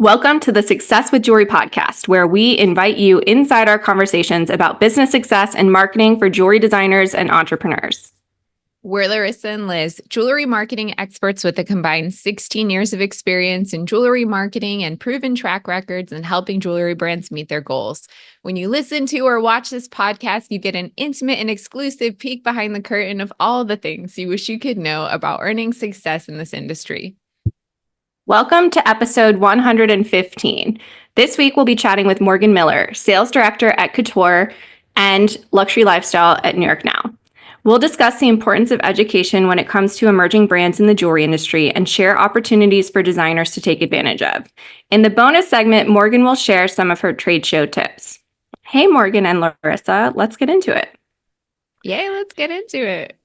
Welcome to the Success with Jewelry podcast, where we invite you inside our conversations about business success and marketing for jewelry designers and entrepreneurs. We're Laryssa and Liz, jewelry marketing experts with a combined 16 years of experience in jewelry marketing and proven track records in helping jewelry brands meet their goals. When you listen to or watch this podcast, you get an intimate and exclusive peek behind the curtain of all the things you wish you could know about earning success in this industry. Welcome to episode 115. This week, we'll be chatting with Morgan Miller, Sales Director at COUTURE and Luxury Lifestyle at New York Now. We'll discuss the importance of education when it comes to emerging brands in the jewelry industry and share opportunities for designers to take advantage of. In the bonus segment, Morgan will share some of her trade show tips. Hey, Morgan and Laryssa, let's get into it. Yay, let's get into it.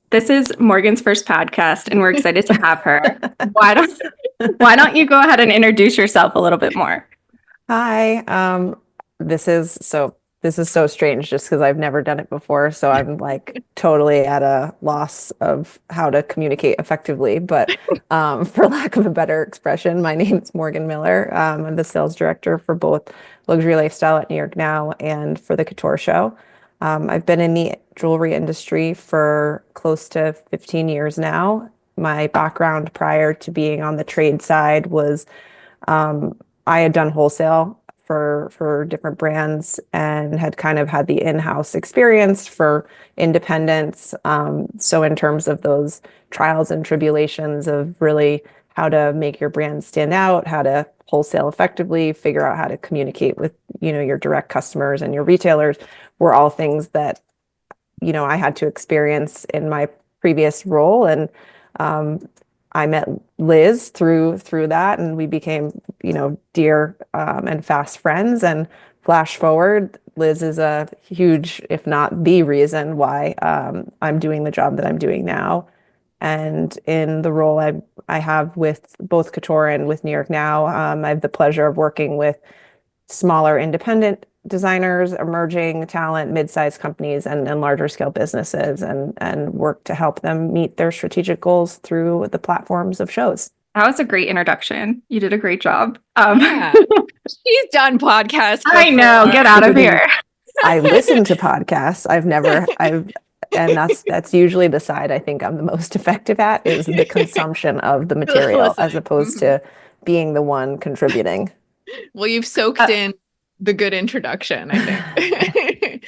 This is Morgan's first podcast, and we're excited to have her. Why don't you go ahead and introduce yourself a little bit more? Hi. This is so strange just because I've never done it before. So I'm like totally at a loss of how to communicate effectively. But for lack of a better expression, my name is Morgan Miller. I'm the sales director for both Luxury Lifestyle at New York Now and for the COUTURE show. I've been in the jewelry industry for close to 15 years now. My background prior to being on the trade side was I had done wholesale for different brands and had kind of had the in-house experience for independents. So in terms of those trials and tribulations of really how to make your brand stand out, how to wholesale effectively, figure out how to communicate with, your direct customers and your retailers were all things that, I had to experience in my previous role. And I met Liz through that, and we became, dear and fast friends. And flash forward, Liz is a huge, if not the reason why I'm doing the job that I'm doing now. And in the role I have with both COUTURE and with New York Now, I have the pleasure of working with smaller independent designers, emerging talent, mid-sized companies, and larger scale businesses, and work to help them meet their strategic goals through the platforms of shows. That was a great introduction. You did a great job. Yeah. She's done podcasts before. I know. Get out of here. I listen to podcasts. And that's usually the side I think I'm the most effective at, is the consumption of the material as opposed to being the one contributing. Well, you've soaked in the good introduction, I think.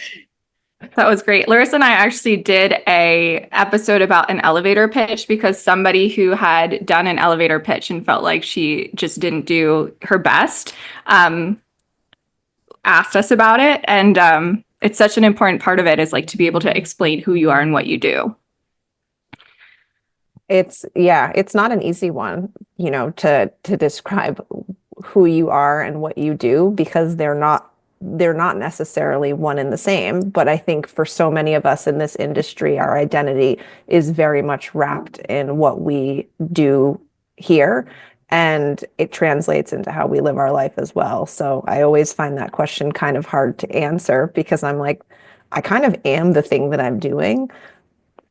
That was great. Laryssa and I actually did a episode about an elevator pitch because somebody who had done an elevator pitch and felt like she just didn't do her best asked us about it. And it's such an important part of it is like to be able to explain who you are and what you do. It's not an easy one, to describe who you are and what you do, because they're not necessarily one and the same. But I think for so many of us in this industry, our identity is very much wrapped in what we do here, and it translates into how we live our life as well. So I always find that question kind of hard to answer, because I'm like, I kind of am the thing that I'm doing,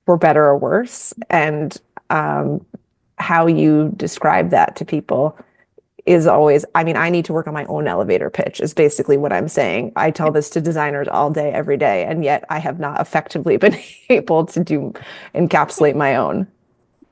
for better or worse. And how you describe that to people is always, I need to work on my own elevator pitch is basically what I'm saying. I tell this to designers all day, every day, and yet I have not effectively been able to encapsulate my own.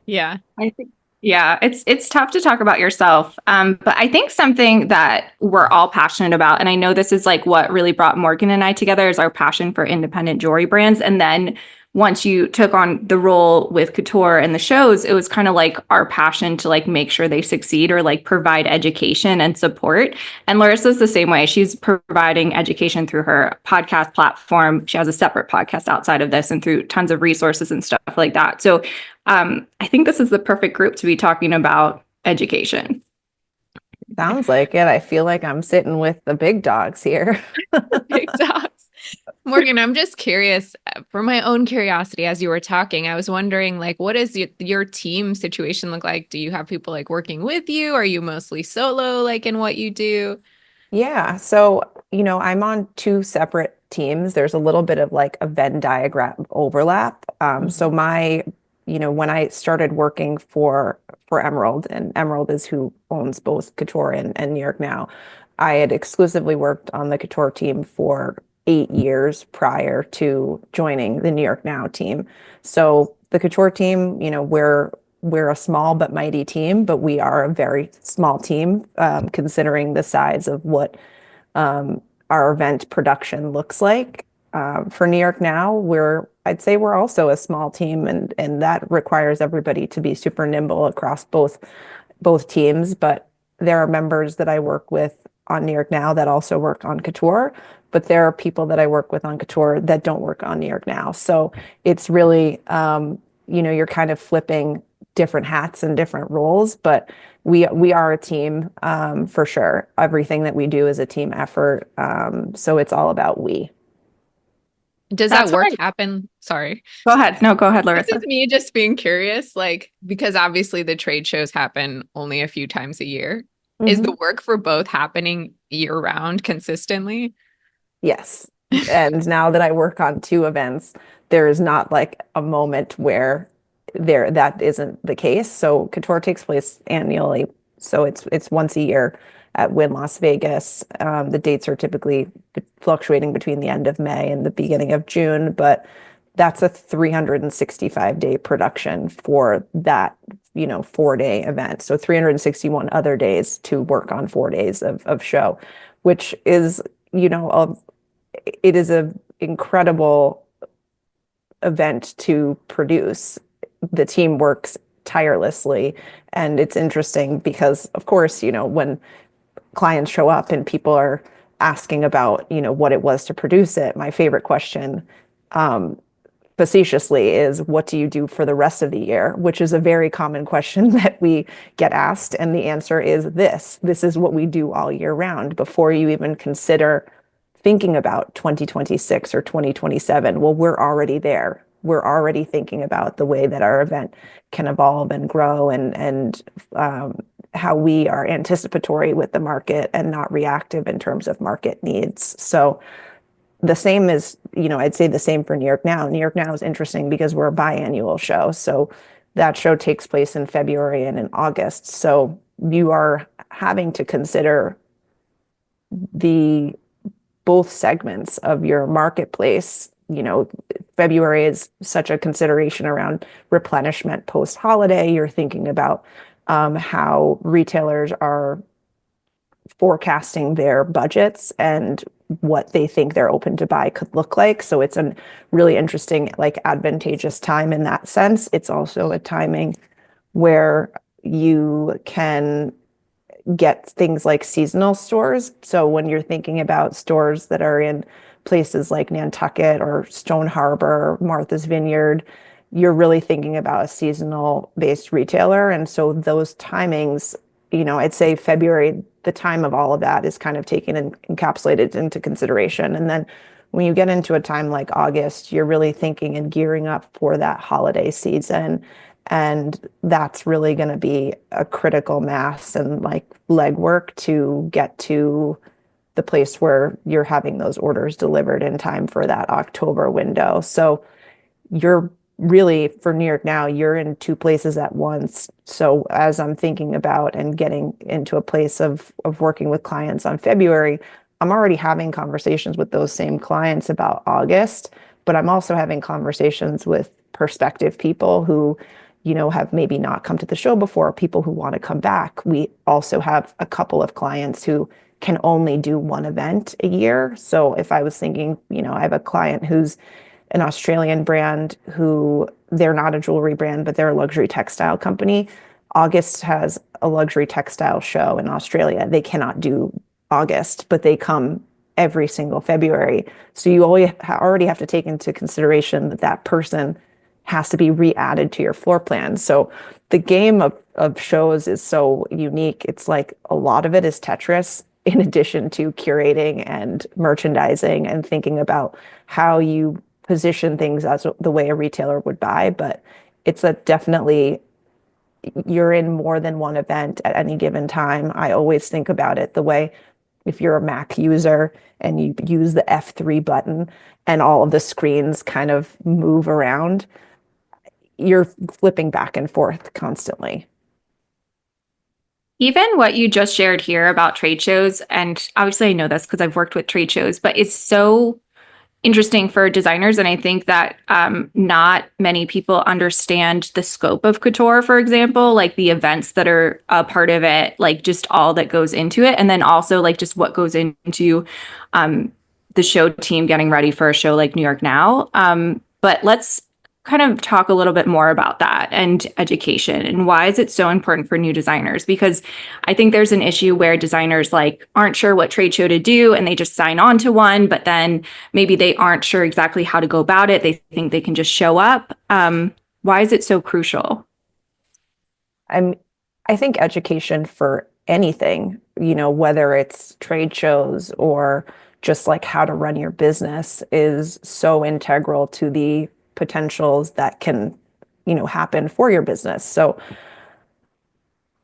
Yeah. I think, it's tough to talk about yourself. But I think something that we're all passionate about, and I know this is like what really brought Morgan and I together, is our passion for independent jewelry brands. And then once you took on the role with COUTURE and the shows, it was kind of like our passion to like make sure they succeed or like provide education and support. And Laryssa's the same way. She's providing education through her podcast platform. She has a separate podcast outside of this and through tons of resources and stuff like that. So I think this is the perfect group to be talking about education. Sounds like it. I feel like I'm sitting with the big dogs here. Big dogs. Morgan, I'm just curious, for my own curiosity, as you were talking, I was wondering, like, what does your team situation look like? Do you have people like working with you? Are you mostly solo, like in what you do? Yeah. So, I'm on two separate teams. There's a little bit of like a Venn diagram overlap. So my when I started working for Emerald, and Emerald is who owns both Couture and New York Now, I had exclusively worked on the Couture team for 8 years prior to joining the New York Now team. So the Couture team, we're a small but mighty team, but we are a very small team, considering the size of what our event production looks like. For New York Now, I'd say we're also a small team, and that requires everybody to be super nimble across both teams. But there are members that I work with on New York Now that also work on Couture, but there are people that I work with on Couture that don't work on New York Now. So it's really, you're kind of flipping different hats and different roles, but we are a team, for sure. Everything that we do is a team effort. So it's all about we. Does That's that work right. happen? Sorry. Go ahead. No, go ahead, This Laryssa. is me just being curious, like, because obviously the trade shows happen only a few times a year. Is the work for both happening year round consistently? Yes. And now that I work on two events, there is not like a moment where that isn't the case. So Couture takes place annually. So it's once a year at Wynn Las Vegas. The dates are typically fluctuating between the end of May and the beginning of June, but that's a 365-day production for that, 4-day event. So 361 other days to work on 4 days of show, which is, it is a incredible event to produce. The team works tirelessly, and it's interesting because, of course, when clients show up and people are asking about, what it was to produce it, my favorite question, facetiously, is what do you do for the rest of the year, which is a very common question that we get asked. And the answer is this is what we do all year round before you even consider thinking about 2026 or 2027. Well, we're already there. We're already thinking about the way that our event can evolve and grow, and how we are anticipatory with the market and not reactive in terms of market needs. So the same is, I'd say the same for New York Now. New York Now is interesting because we're a biannual show. So that show takes place in February and in August. So you are having to consider the both segments of your marketplace. February is such a consideration around replenishment post-holiday. You're thinking about how retailers are forecasting their budgets and what they think their open to buy could look like. So it's a really interesting, like, advantageous time in that sense. It's also a timing where you can get things like seasonal stores. So when you're thinking about stores that are in places like Nantucket or Stone Harbor, Martha's Vineyard, you're really thinking about a seasonal based retailer. And so those timings, I'd say February, the time of all of that is kind of taken and encapsulated into consideration. And then when you get into a time like August, you're really thinking and gearing up for that holiday season. And that's really going to be a critical mass and like legwork to get to the place where you're having those orders delivered in time for that October window. So you're really, for New York Now, you're in two places at once. So as I'm thinking about and getting into a place of working with clients on February, I'm already having conversations with those same clients about August, but I'm also having conversations with prospective people who, have maybe not come to the show before, people who want to come back. We also have a couple of clients who can only do one event a year. So if I was thinking, I have a client who's an Australian brand who, they're not a jewelry brand, but they're a luxury textile company. August has a luxury textile show in Australia. They cannot do August, but they come every single February. So you already have to take into consideration that that person has to be re-added to your floor plan. So the game of shows is so unique. It's like a lot of it is Tetris, in addition to curating and merchandising and thinking about how you position things as the way a retailer would buy. But it's definitely, you're in more than one event at any given time. I always think about it the way, if you're a Mac user and you use the F3 button and all of the screens kind of move around, you're flipping back and forth constantly. Even what you just shared here about trade shows, and obviously I know this because I've worked with trade shows, but it's so interesting for designers. And I think that not many people understand the scope of couture, for example, like the events that are a part of it, like just all that goes into it. And then also like just what goes into the show team getting ready for a show like New York Now. But let's kind of talk a little bit more about that and education and why is it so important for new designers? Because I think there's an issue where designers like aren't sure what trade show to do and they just sign on to one, but then maybe they aren't sure exactly how to go about it. They think they can just show up. Why is it so crucial? I think education for anything, whether it's trade shows or just like how to run your business, is so integral to the potentials that can, happen for your business. So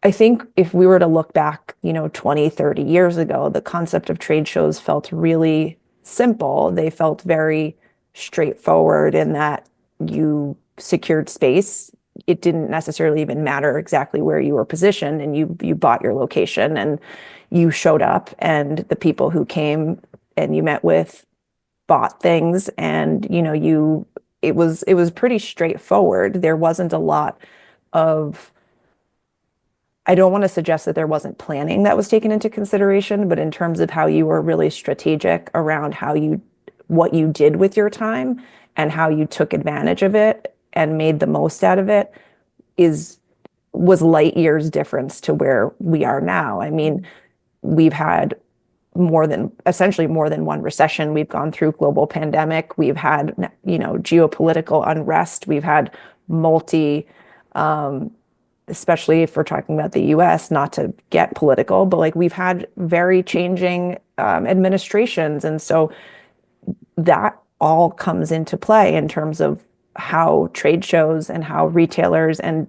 I think if we were to look back, 20, 30 years ago, the concept of trade shows felt really simple. They felt very straightforward in that you secured space. It didn't necessarily even matter exactly where you were positioned, and you bought your location and you showed up, and the people who came and you met with bought things, and it was pretty straightforward. There wasn't a lot of, I don't want to suggest that there wasn't planning that was taken into consideration, but in terms of how you were really strategic around what you did with your time and how you took advantage of it and made the most out of it was light years difference to where we are now. I mean, we've had essentially more than one recession. We've gone through global pandemic. We've had, geopolitical unrest. We've had especially if we're talking about the US, not to get political, but like we've had very changing administrations. And so that all comes into play in terms of how trade shows and how retailers and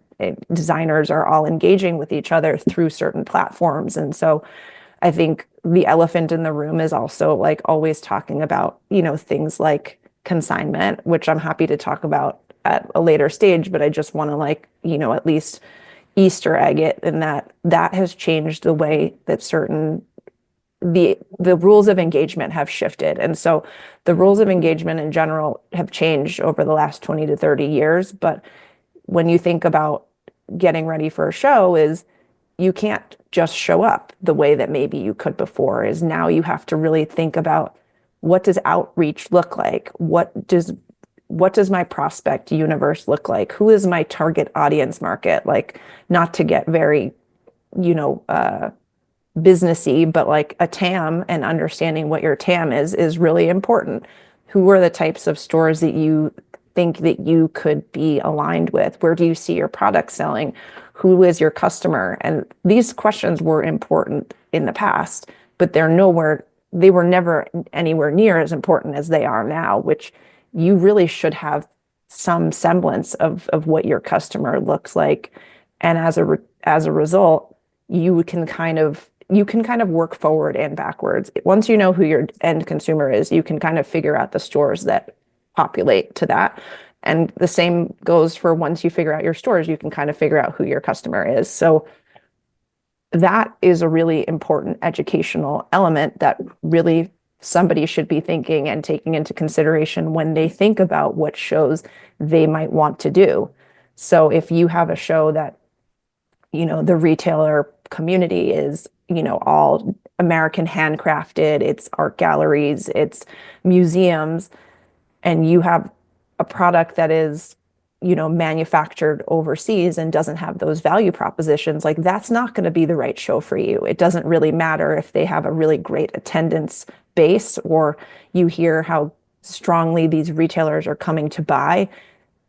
designers are all engaging with each other through certain platforms. And so I think the elephant in the room is also like always talking about, things like consignment, which I'm happy to talk about at a later stage, but I just want to at least Easter egg it, and that has changed the way that the rules of engagement have shifted. And so the rules of engagement in general have changed over the last 20 to 30 years. But when you think about getting ready for a show, is you can't just show up the way that maybe you could before. Is now you have to really think about, what does outreach look like? What does my prospect universe look like? Who is my target audience market? Like, not to get very, businessy, but like a TAM, and understanding what your TAM is really important. Who are the types of stores that you think that you could be aligned with? Where do you see your product selling? Who is your customer? And these questions were important in the past, but they were never anywhere near as important as they are now, which you really should have some semblance of what your customer looks like. And as a result, you can kind of work forward and backwards. Once you know who your end consumer is, you can kind of figure out the stores that populate to that. And the same goes for once you figure out your stores, you can kind of figure out who your customer is. So that is a really important educational element that really somebody should be thinking and taking into consideration when they think about what shows they might want to do. So if you have a show that, the retailer community is, all American handcrafted, it's art galleries, it's museums, and you have a product that is, manufactured overseas and doesn't have those value propositions, like that's not going to be the right show for you. It doesn't really matter if they have a really great attendance base, or you hear how strongly these retailers are coming to buy.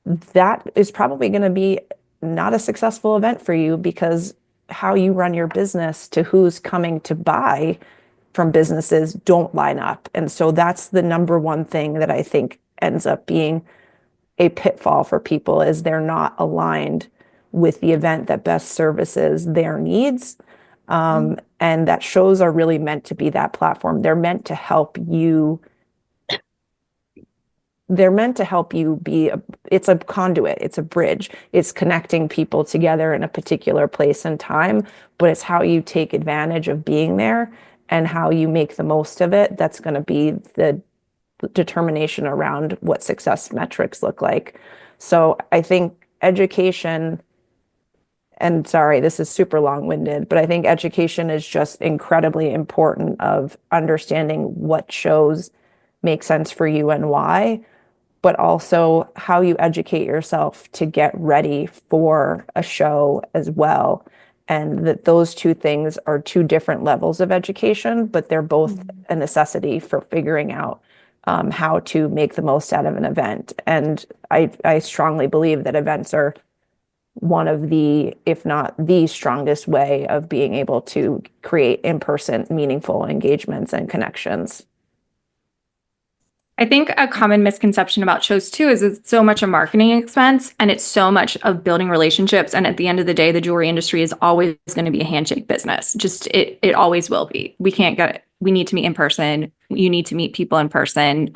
That is probably going to be not a successful event for you, because how you run your business to who's coming to buy from businesses don't line up. And so that's the number one thing that I think ends up being a pitfall for people, is they're not aligned with the event that best services their needs. And that shows are really meant to be that platform. They're meant to help you they're meant to help you it's a conduit, it's a bridge, it's connecting people together in a particular place and time, but it's how you take advantage of being there and how you make the most of it. That's going to be the determination around what success metrics look like. So I think education, and sorry, this is super long-winded, but I think education is just incredibly important of understanding what shows make sense for you and why, but also how you educate yourself to get ready for a show as well. And that those two things are two different levels of education, but they're both a necessity for figuring out how to make the most out of an event. And I strongly believe that events are one of the, if not the strongest way of being able to create in-person meaningful engagements and connections. I think a common misconception about shows too is it's so much a marketing expense and it's so much of building relationships. And at the end of the day, the jewelry industry is always going to be a handshake business. Just it always will be. We can't get it. We need to meet in person. You need to meet people in person.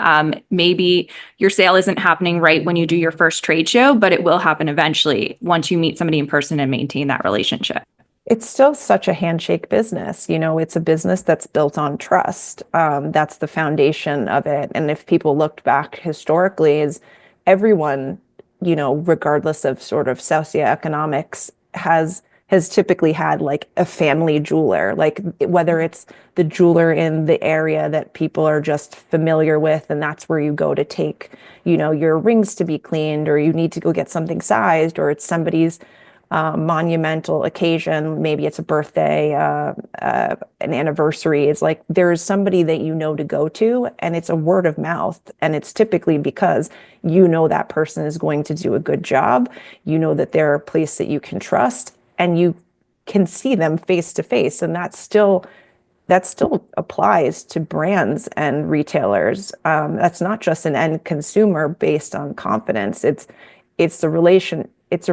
Maybe your sale isn't happening right when you do your first trade show, but it will happen eventually once you meet somebody in person and maintain that relationship. It's still such a handshake business. It's a business that's built on trust. That's the foundation of it. And if people looked back historically, is everyone, regardless of sort of socioeconomics, has typically had like a family jeweler, like whether it's the jeweler in the area that people are just familiar with, and that's where you go to take, your rings to be cleaned, or you need to go get something sized, or it's somebody's monumental occasion. Maybe it's a birthday, an anniversary. It's like there's somebody that to go to, and it's a word of mouth. And it's typically because that person is going to do a good job. That they're a place that you can trust, and you can see them face to face. And that still applies to brands and retailers. That's not just an end consumer based on confidence. It's a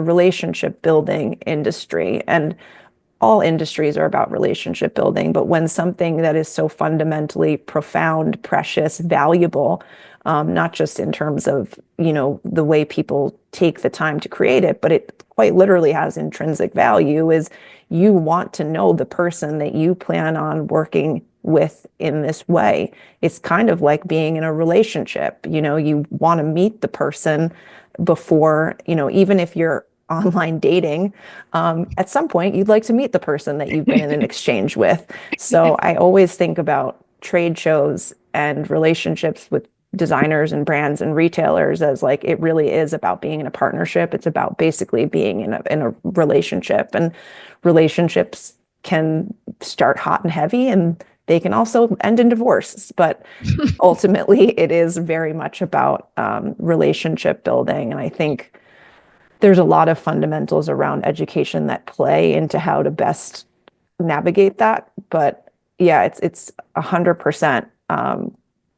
relationship building industry, and all industries are about relationship building. But when something that is so fundamentally profound, precious, valuable, not just in terms of, the way people take the time to create it, but it quite literally has intrinsic value, is you want to know the person that you plan on working with in this way. It's kind of like being in a relationship. You want to meet the person before, even if you're online dating, at some point you'd like to meet the person that you've been in an exchange with. So I always think about trade shows and relationships with designers and brands and retailers as like it really is about being in a partnership. It's about basically being in a relationship, and relationships can start hot and heavy, and they can also end in divorce. But ultimately, it is very much about relationship building. And I think there's a lot of fundamentals around education that play into how to best navigate that. But yeah, it's 100%.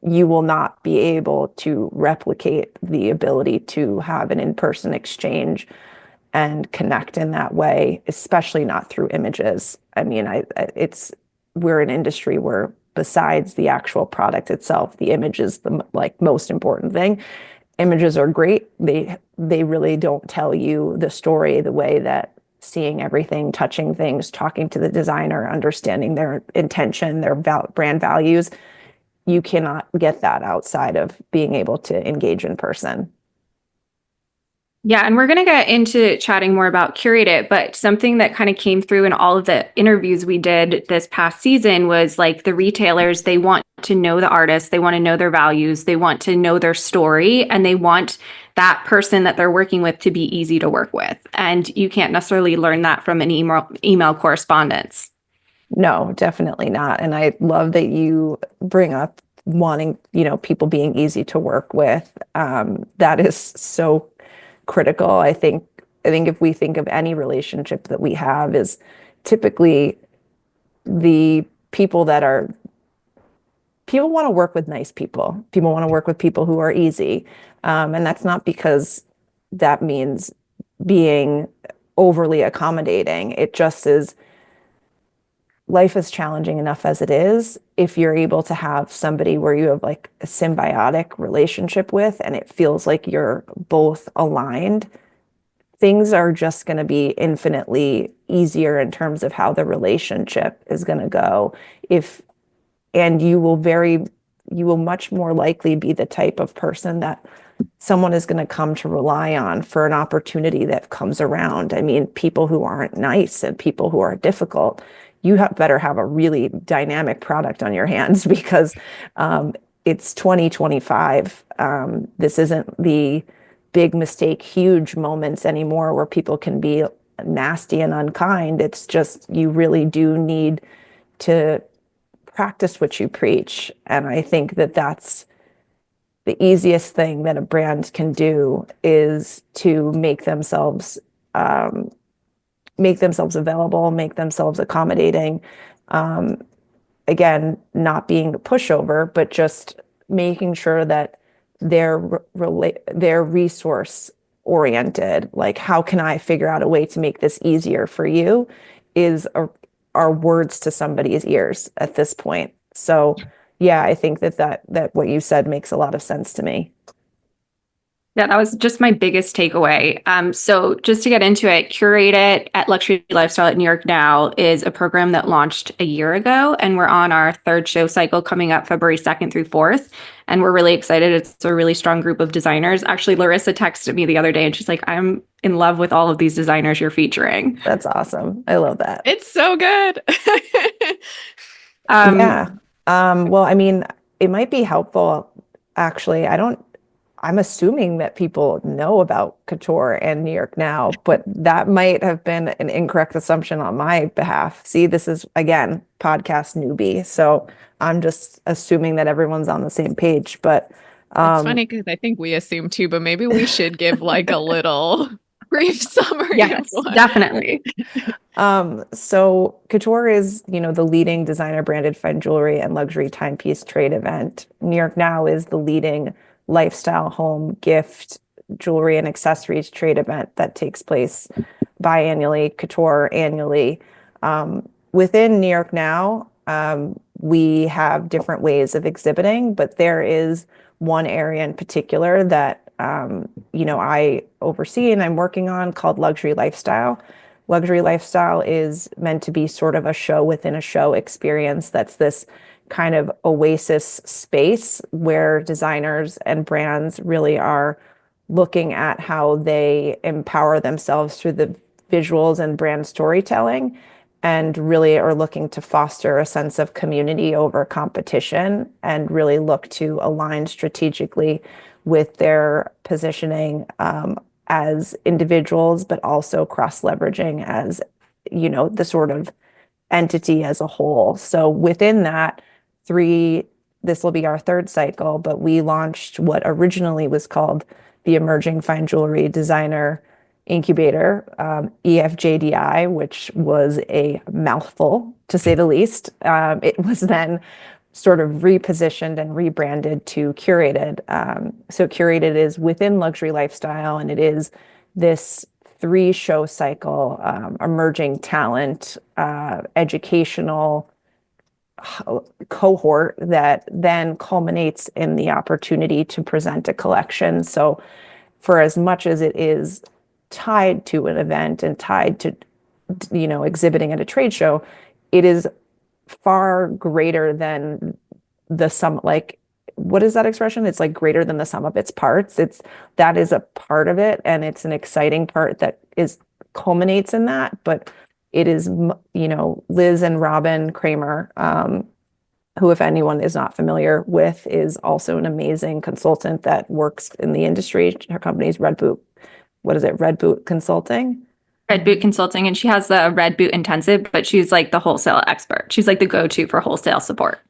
You will not be able to replicate the ability to have an in-person exchange and connect in that way, especially not through images. I mean, we're an industry where besides the actual product itself, the image is the most important thing. Images are great. They really don't tell you the story the way that seeing everything, touching things, talking to the designer, understanding their intention, their brand values. You cannot get that outside of being able to engage in person. Yeah, and we're going to get into chatting more about Curate It, but something that kind of came through in all of the interviews we did this past season was like the retailers, they want to know the artists, they want to know their values, they want to know their story, and they want that person that they're working with to be easy to work with. And you can't necessarily learn that from an email correspondence. No, definitely not. And I love that you bring up wanting, people being easy to work with. That is so critical. I think if we think of any relationship that we have, is typically the people want to work with nice people. People want to work with people who are easy. And that's not because that means being overly accommodating. It just is life is challenging enough as it is. If you're able to have somebody where you have like a symbiotic relationship with, and it feels like you're both aligned, things are just going to be infinitely easier in terms of how the relationship is going to go. And you will much more likely be the type of person that someone is going to come to rely on for an opportunity that comes around. I mean, people who aren't nice and people who are difficult, better have a really dynamic product on your hands because it's 2025. This isn't the big mistake, huge moments anymore where people can be nasty and unkind. It's just you really do need to practice what you preach. And I think that that's the easiest thing that a brand can do is to make themselves available, make themselves accommodating. Again, not being a pushover, but just making sure that they're resource oriented. Like, how can I figure out a way to make this easier for you? Are words to somebody's ears at this point. So yeah, I think that what you said makes a lot of sense to me. Yeah, that was just my biggest takeaway. So just to get into it, Curate It at Luxury Lifestyle at New York Now is a program that launched a year ago, and we're on our third show cycle coming up February 2nd through 4th. And we're really excited. It's a really strong group of designers. Actually, Laryssa texted me the other day and she's like, I'm in love with all of these designers you're featuring. That's awesome. I love that. It's so good. Yeah. Well, I mean, it might be helpful, actually. I'm assuming that people know about Couture and New York Now, but that might have been an incorrect assumption on my behalf. See, this is, again, podcast newbie. So I'm just assuming that everyone's on the same page. But it's funny because I think we assume too, but maybe we should give like a little brief summary. Yes, definitely. So Couture is, the leading designer branded fine jewelry and luxury timepiece trade event. New York Now is the leading lifestyle, home, gift, jewelry, and accessories trade event that takes place biannually, Couture annually. Within New York Now, we have different ways of exhibiting, but there is one area in particular that I oversee and I'm working on called Luxury Lifestyle. Luxury Lifestyle is meant to be sort of a show within a show experience that's this kind of oasis space where designers and brands really are looking at how they empower themselves through the visuals and brand storytelling, and really are looking to foster a sense of community over competition and really look to align strategically with their positioning as individuals, but also cross-leveraging as, the sort of entity as a whole. So within that, this will be our third cycle, but we launched what originally was called the Emerging Fine Jewelry Designer Incubator, EFJDI, which was a mouthful to say the least. It was then sort of repositioned and rebranded to Curated. So Curated is within Luxury Lifestyle, and it is this 3-show cycle, emerging talent, educational cohort that then culminates in the opportunity to present a collection. So for as much as it is tied to an event and tied to, exhibiting at a trade show, it is far greater than the sum. Like, what is that expression? It's like greater than the sum of its parts. That is a part of it, and it's an exciting part that culminates in that. But it is, Liz and Robin Kramer, who, if anyone is not familiar with, is also an amazing consultant that works in the industry. Her company is Red Boot. What is it? Red Boot Consulting? Red Boot Consulting, and she has the Red Boot Intensive, but she's like the wholesale expert. She's like the go-to for wholesale support.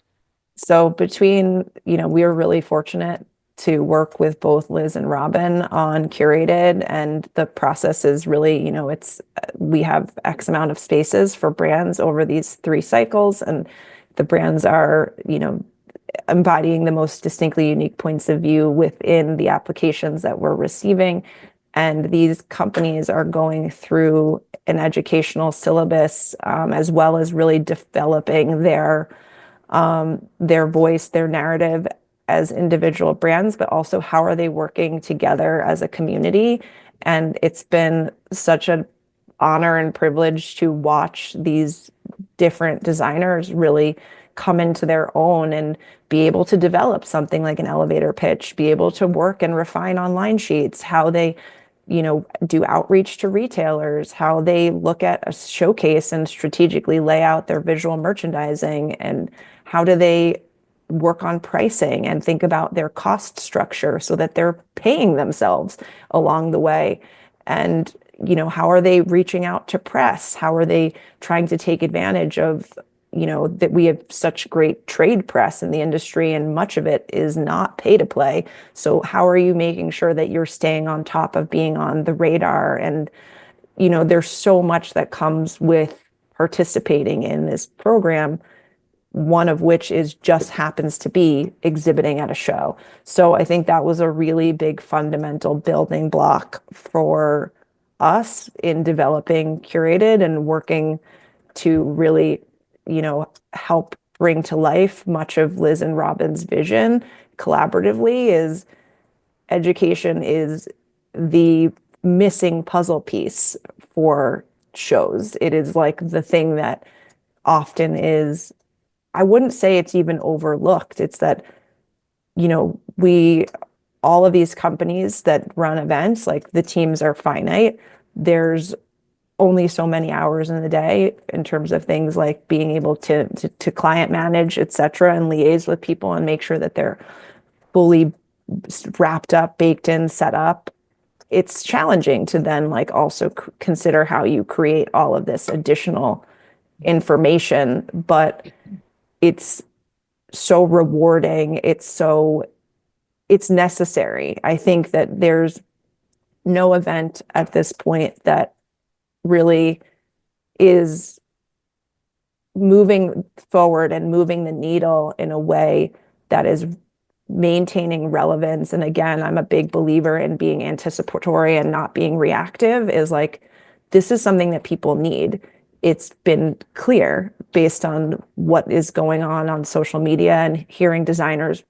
So between, we are really fortunate to work with both Liz and Robin on Curated, and the process is really, we have X amount of spaces for brands over these 3 cycles, and the brands are, embodying the most distinctly unique points of view within the applications that we're receiving. And these companies are going through an educational syllabus, as well as really developing their voice, their narrative as individual brands, but also how are they working together as a community. And it's been such an honor and privilege to watch these different designers really come into their own and be able to develop something like an elevator pitch, be able to work and refine online sheets, how they, do outreach to retailers, how they look at a showcase and strategically lay out their visual merchandising, and how do they work on pricing and think about their cost structure so that they're paying themselves along the way. And, how are they reaching out to press? How are they trying to take advantage of, that we have such great trade press in the industry, and much of it is not pay to play. So how are you making sure that you're staying on top of being on the radar? And, there's so much that comes with participating in this program, one of which is just happens to be exhibiting at a show. So I think that was a really big fundamental building block for us in developing Curated and working to really, help bring to life much of Liz and Robin's vision collaboratively. Is education is the missing puzzle piece for shows. It is like the thing that often is, I wouldn't say it's even overlooked. It's that, all of these companies that run events, like the teams are finite. There's only so many hours in the day in terms of things like being able to client manage, et cetera, and liaise with people and make sure that they're fully wrapped up, baked in, set up. It's challenging to then also consider how you create all of this additional information, but it's so rewarding. It's necessary. I think that there's no event at this point that really is moving forward and moving the needle in a way that is maintaining relevance. And again, I'm a big believer in being anticipatory and not being reactive. Is this is something that people need. It's been clear based on what is going on social media and hearing designers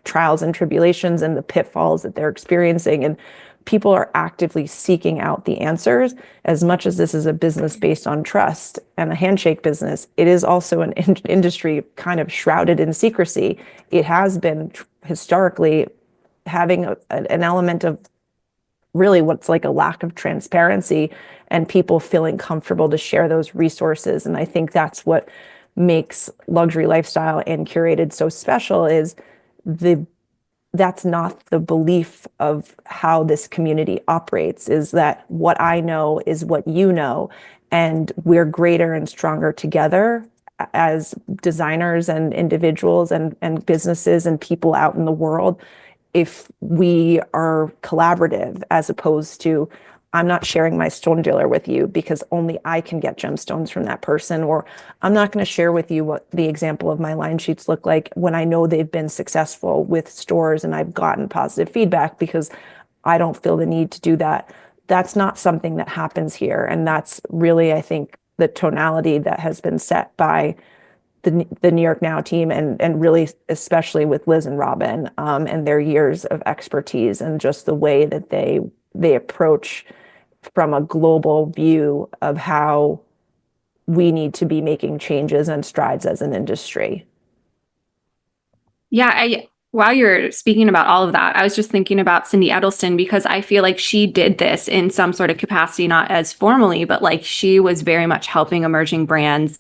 trials and tribulations and the pitfalls that they're experiencing. And people are actively seeking out the answers. As much as this is a business based on trust and a handshake business, it is also an industry kind of shrouded in secrecy. It has been historically having an element of really what's like a lack of transparency and people feeling comfortable to share those resources. And I think that's what makes luxury lifestyle and Curated so special. Is that's not the belief of how this community operates. Is that what I know is what you know, and we're greater and stronger together as designers and individuals and businesses and people out in the world if we are collaborative, as opposed to, I'm not sharing my stone dealer with you because only I can get gemstones from that person, or I'm not going to share with you what the example of my line sheets look like when I know they've been successful with stores and I've gotten positive feedback, because I don't feel the need to do that. That's not something that happens here. And that's really, I think, the tonality that has been set by the New York Now team, and really especially with Liz and Robin, and their years of expertise and just the way that they approach from a global view of how we need to be making changes and strides as an industry. Yeah, while you're speaking about all of that, I was just thinking about Cindy Edelston, because I feel like she did this in some sort of capacity, not as formally, but like she was very much helping emerging brands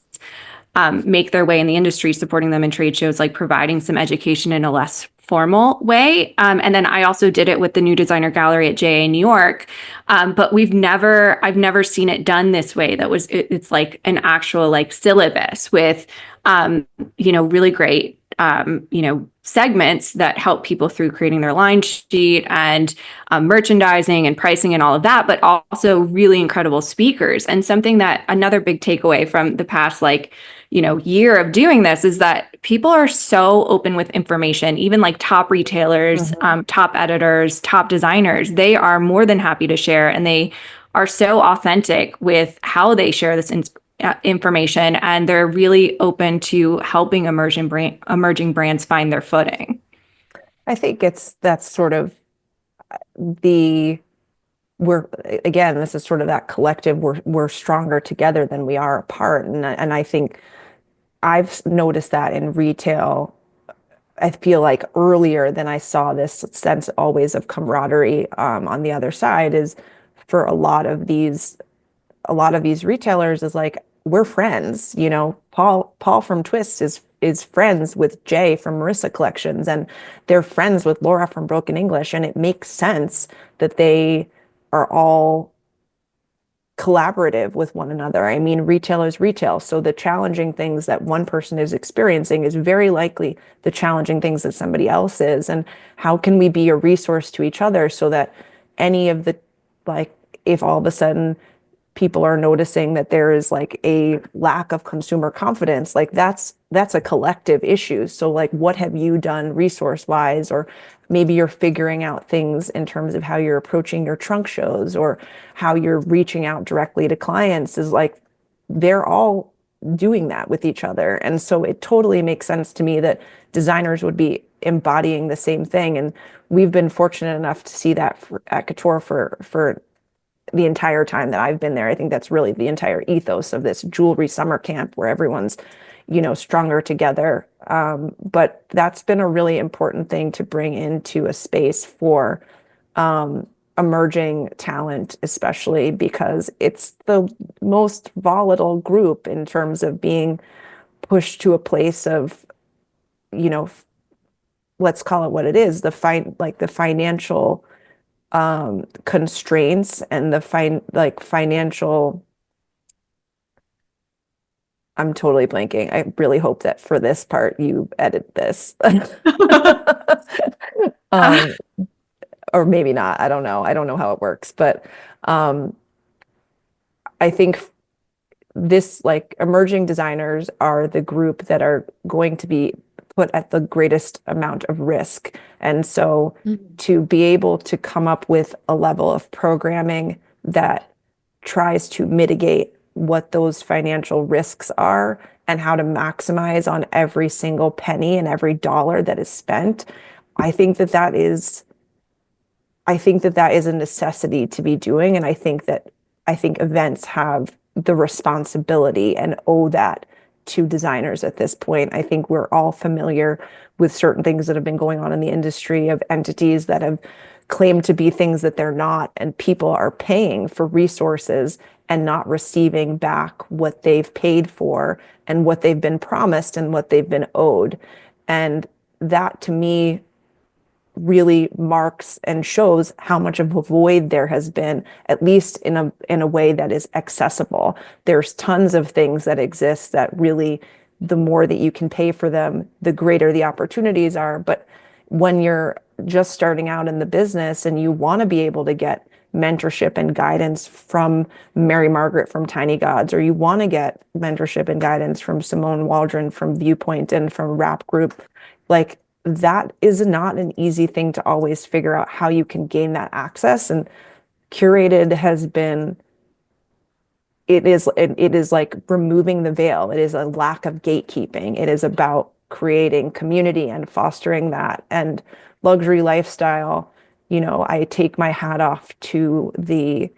make their way in the industry, supporting them in trade shows, like providing some education in a less formal way. And then I also did it with the New Designer Gallery at JA New York. But I've never seen it done this way. It's like an actual like syllabus with, really great, segments that help people through creating their line sheet and merchandising and pricing and all of that, but also really incredible speakers. And another big takeaway from the past, year of doing this is that people are so open with information, even like top retailers, top editors, top designers, they are more than happy to share, and they are so authentic with how they share this information, and they're really open to helping emerging brands find their footing. I think that's sort of the again, this is sort of that collective, we're stronger together than we are apart. And I think I've noticed that in retail. I feel like earlier than I saw this sense always of camaraderie on the other side is for a lot of these retailers is like, we're friends, Paul from Twist is friends with Jay from Marissa Collections, and they're friends with Laura from Broken English. And it makes sense that they are all collaborative with one another. I mean, retail is retail. So the challenging things that one person is experiencing is very likely the challenging things that somebody else is. And how can we be a resource to each other so that any of the, like, if all of a sudden people are noticing that there is like a lack of consumer confidence, like that's a collective issue. So like, what have you done resource wise, or maybe you're figuring out things in terms of how you're approaching your trunk shows or how you're reaching out directly to clients, is like, they're all doing that with each other. And so it totally makes sense to me that designers would be embodying the same thing. And we've been fortunate enough to see that at Couture for the entire time that I've been there. I think that's really the entire ethos of this jewelry summer camp, where everyone's, stronger together. But that's been a really important thing to bring into a space for emerging talent, especially because it's the most volatile group in terms of being pushed to a place of, let's call it what it is, the financial constraints and the financial. I'm totally blanking. I really hope that for this part you edit this. Or maybe not. I don't know. I don't know how it works, but I think this, like, emerging designers are the group that are going to be put at the greatest amount of risk. And so to be able to come up with a level of programming that tries to mitigate what those financial risks are and how to maximize on every single penny and every dollar that is spent, I think that is a necessity to be doing. And I think events have the responsibility and owe that to designers at this point. I think we're all familiar with certain things that have been going on in the industry, of entities that have claimed to be things that they're not, and people are paying for resources and not receiving back what they've paid for and what they've been promised and what they've been owed. And that, to me, really marks and shows how much of a void there has been, at least in a way that is accessible. There's tons of things that exist that really, the more that you can pay for them, the greater the opportunities are. But when you're just starting out in the business and you want to be able to get mentorship and guidance from Mary Margaret from Tiny Gods, or you want to get mentorship and guidance from Simone Waldron from Viewpoint and from Rap Group, like, that is not an easy thing to always figure out how you can gain that access. And curated has been, it is like removing the veil. It is a lack of gatekeeping. It is about creating community and fostering that. And luxury lifestyle, I take my hat off to the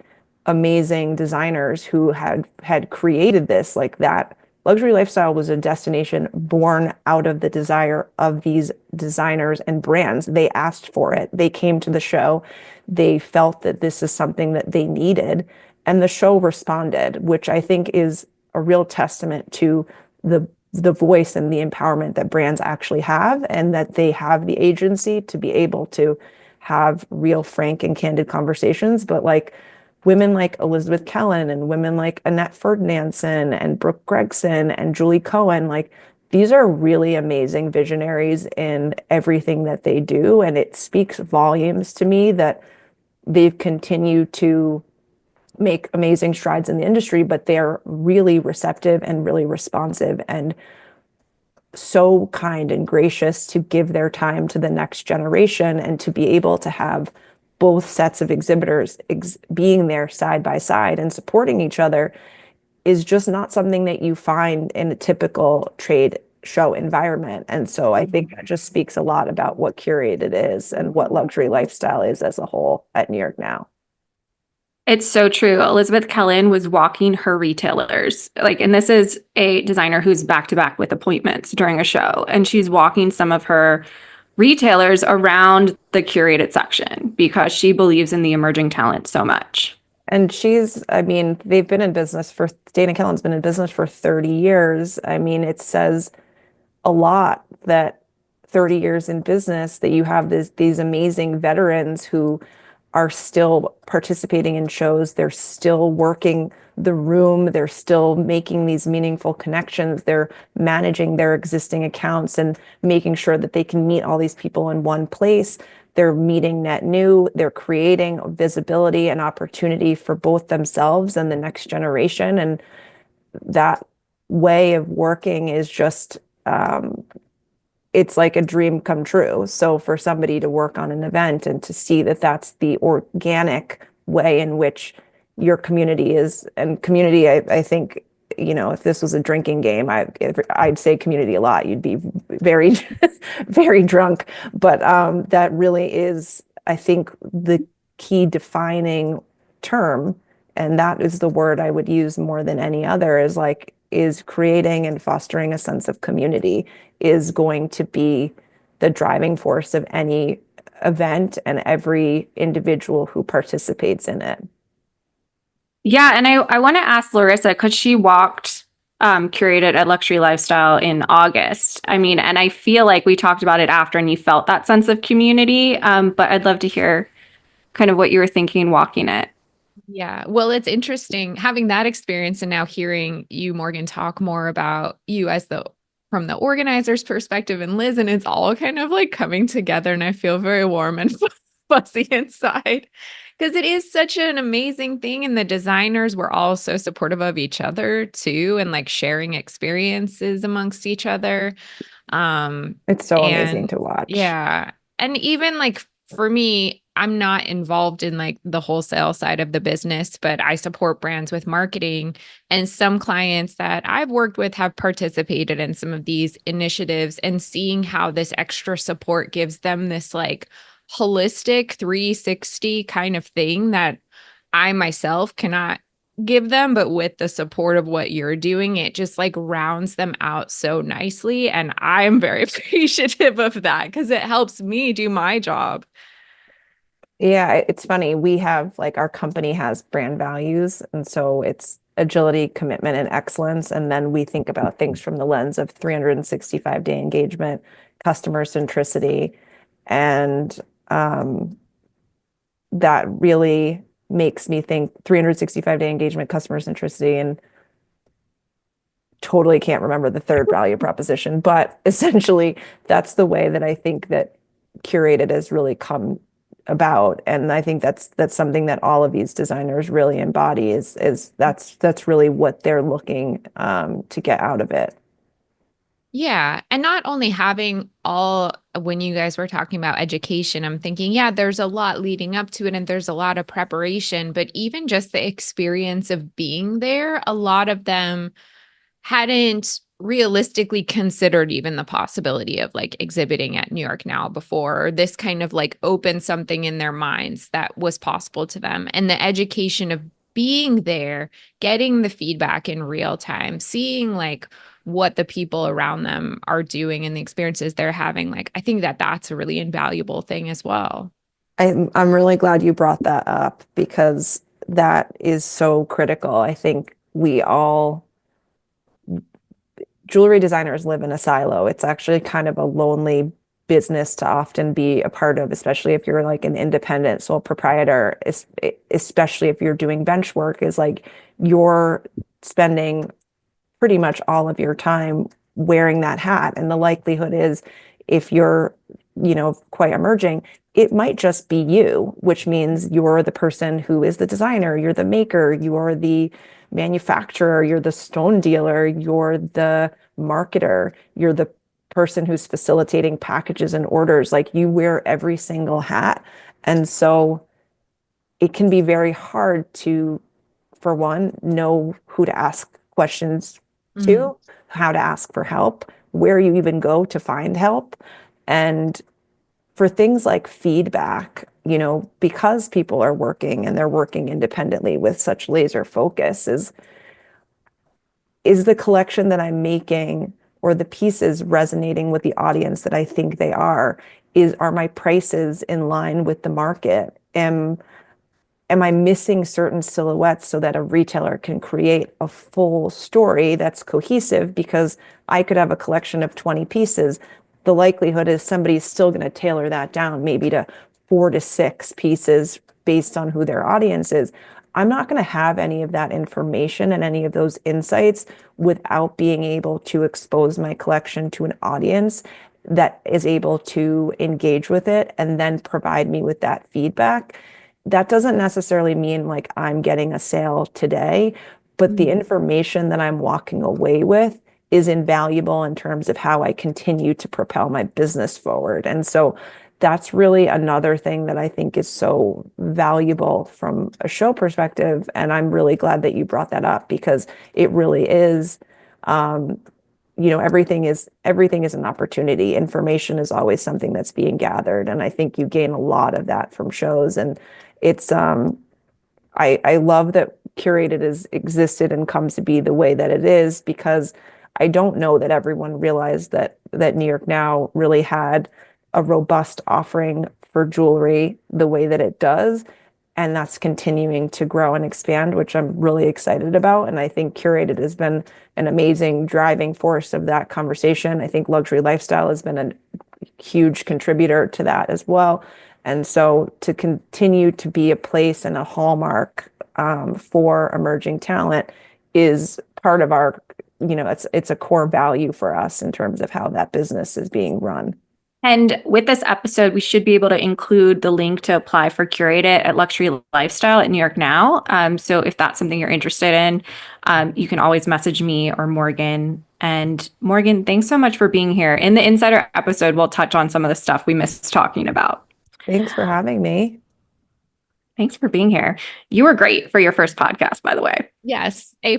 amazing designers who had created this. Like, that luxury lifestyle was a destination born out of the desire of these designers and brands. They asked for it. They came to the show. They felt that this is something that they needed, and the show responded, which I think is a real testament to the voice and the empowerment that brands actually have, and that they have the agency to be able to have real, frank, and candid conversations. But like, women like Elizabeth Kellen and women like Annette Ferdinandson and Brooke Gregson and Julie Cohen, like, these are really amazing visionaries in everything that they do. And it speaks volumes to me that they've continued to make amazing strides in the industry, but they're really receptive and really responsive and so kind and gracious to give their time to the next generation, and to be able to have both sets of exhibitors being there side by side and supporting each other is just not something that you find in a typical trade show environment. And so I think that just speaks a lot about what curated is and what luxury lifestyle is as a whole at New York Now. It's so true. Elizabeth Kellen was walking her retailers. Like, and this is a designer who's back to back with appointments during a show. And she's walking some of her retailers around the curated section because she believes in the emerging talent so much. And I mean, they've been in business Dana Kellen's been in business for 30 years. I mean, it says a lot that 30 years in business, that you have these amazing veterans who are still participating in shows. They're still working the room. They're still making these meaningful connections. They're managing their existing accounts and making sure that they can meet all these people in one place. They're meeting net new. They're creating visibility and opportunity for both themselves and the next generation. And that way of working is just, it's like a dream come true. So for somebody to work on an event and to see that that's the organic way in which your community is, and community, I think, you know, if this was a drinking game, I'd say community a lot. You'd be very, very drunk. But that really is, I think, the key defining term. And that is the word I would use more than any other, is creating and fostering a sense of community is going to be the driving force of any event and every individual who participates in it. Yeah, and I want to ask Laryssa, because she walked curated at Luxury Lifestyle in August. I mean, and I feel like we talked about it after and you felt that sense of community, but I'd love to hear kind of what you were thinking walking it. Yeah. Well, it's interesting having that experience and now hearing you, Morgan, talk more about you as from the organizer's perspective, and Liz, and it's all kind of like coming together, and I feel very warm and fuzzy inside because it is such an amazing thing. And the designers were all so supportive of each other too, and like sharing experiences amongst each other. It's so amazing to watch. Yeah. And even like for me, I'm not involved in like the wholesale side of the business, but I support brands with marketing. And some clients that I've worked with have participated in some of these initiatives, and seeing how this extra support gives them this like holistic 360 kind of thing that I myself cannot give them, but with the support of what you're doing, it just like rounds them out so nicely. And I'm very appreciative of that because it helps me do my job. Yeah, it's funny. We have our company has brand values. And so it's agility, commitment, and excellence. And then we think about things from the lens of 365-day engagement, customer centricity. And that really makes me think 365-day engagement, customer centricity, and totally can't remember the third value proposition. But essentially, that's the way that I think that curated has really come about. And I think that's something that all of these designers really embody is that's really what they're looking to get out of it. Yeah. And not only having when you guys were talking about education, I'm thinking, yeah, there's a lot leading up to it and there's a lot of preparation, but even just the experience of being there, a lot of them hadn't realistically considered even the possibility of like exhibiting at New York Now before, or this kind of like opened something in their minds that was possible to them. And the education of being there, getting the feedback in real time, seeing like what the people around them are doing and the experiences they're having, like I think that that's a really invaluable thing as well. I'm really glad you brought that up because that is so critical. I think jewelry designers live in a silo. It's actually kind of a lonely business to often be a part of, especially if you're like an independent sole proprietor, especially if you're doing bench work, is like you're spending pretty much all of your time wearing that hat. And the likelihood is if you're quite emerging, it might just be you, which means you're the person who is the designer, you're the maker, you're the manufacturer, you're the stone dealer, you're the marketer, you're the person who's facilitating packages and orders. Like, you wear every single hat. And so it can be very hard to, for one, know who to ask questions to, how to ask for help, where you even go to find help. And for things like feedback, because people are working and they're working independently with such laser focus, is the collection that I'm making or the pieces resonating with the audience that I think they are my prices in line with the market? Am I missing certain silhouettes so that a retailer can create a full story that's cohesive? Because I could have a collection of 20 pieces. The likelihood is somebody's still going to tailor that down maybe to 4 to 6 pieces based on who their audience is. I'm not going to have any of that information and any of those insights without being able to expose my collection to an audience that is able to engage with it and then provide me with that feedback. That doesn't necessarily mean like I'm getting a sale today, but the information that I'm walking away with is invaluable in terms of how I continue to propel my business forward. And so that's really another thing that I think is so valuable from a show perspective. And I'm really glad that you brought that up, because it really is, everything is an opportunity. Information is always something that's being gathered. And I think you gain a lot of that from shows. And it's, I love that Curated has existed and comes to be the way that it is, because I don't know that everyone realized that New York Now really had a robust offering for jewelry the way that it does. And that's continuing to grow and expand, which I'm really excited about. And I think Curated has been an amazing driving force of that conversation. I think Luxury Lifestyle has been a huge contributor to that as well. And so to continue to be a place and a hallmark for emerging talent is part of our, it's a core value for us in terms of how that business is being run. And with this episode, we should be able to include the link to apply for Curated at Luxury Lifestyle at New York Now. So if that's something you're interested in, you can always message me or Morgan. And Morgan, thanks so much for being here. In the Insider episode, we'll touch on some of the stuff we missed talking about. Thanks for having me. Thanks for being here. You were great for your first podcast, by the way. Yes, A+.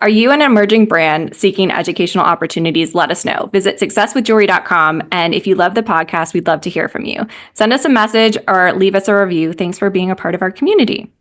Are you an emerging brand seeking educational opportunities? Let us know. Visit successwithjewelry.com. And if you love the podcast, we'd love to hear from you. Send us a message or leave us a review. Thanks for being a part of our community.